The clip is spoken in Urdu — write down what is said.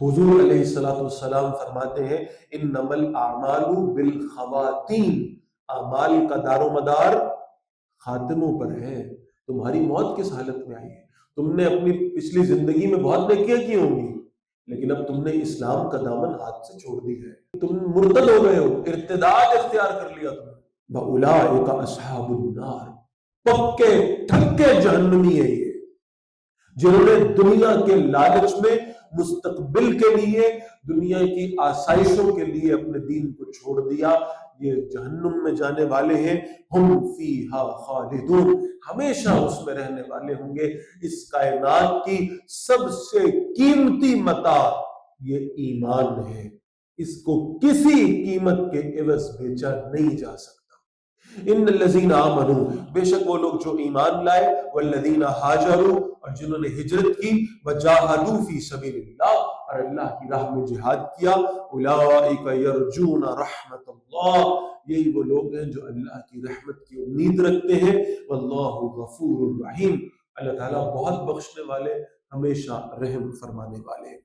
حضور علیہ الصلوۃ والسلام فرماتے ہیں انما الاعمال بالخواتیم، اعمال کا دار و مدار خاتموں پر ہے۔ تمہاری موت کس حالت میں آئی ہے؟ تم نے اپنی پچھلی زندگی میں بہت نیکیاں کی ہوں گی، لیکن اب تم نے اسلام کا دامن ہاتھ سے چھوڑ دی ہے، تم مرتد ہو گئے ہو، ارتداد اختیار کر لیا تم نے۔ فاولئک اصحاب النار، پکے ٹھکے جہنمی ہے یہ، جنہوں نے دنیا کے لالچ میں، مستقبل کے لیے، دنیا کی آسائشوں کے لیے اپنے دین کو چھوڑ دیا، یہ جہنم میں جانے والے ہیں۔ ہم فیہا خالدون، ہمیشہ اس میں رہنے والے ہوں گے۔ اس کائنات کی سب سے قیمتی متاع یہ ایمان ہے، اس کو کسی قیمت کے عوض بیچا نہیں جا سکتا۔ ان الذین آمنوا، بے شک وہ لوگ جو ایمان لائے، والذین ہاجروا، اور جنہوں نے ہجرت کی، وجاہدوا فی سبیل اللہ، اور اللہ کی راہ میں جہاد کیا، اولئک یرجون رحمت اللہ، یہی وہ لوگ ہیں جو اللہ کی رحمت کی امید رکھتے ہیں۔ واللہ غفور رحیم، اللہ تعالیٰ بہت بخشنے والے، ہمیشہ رحم فرمانے والے۔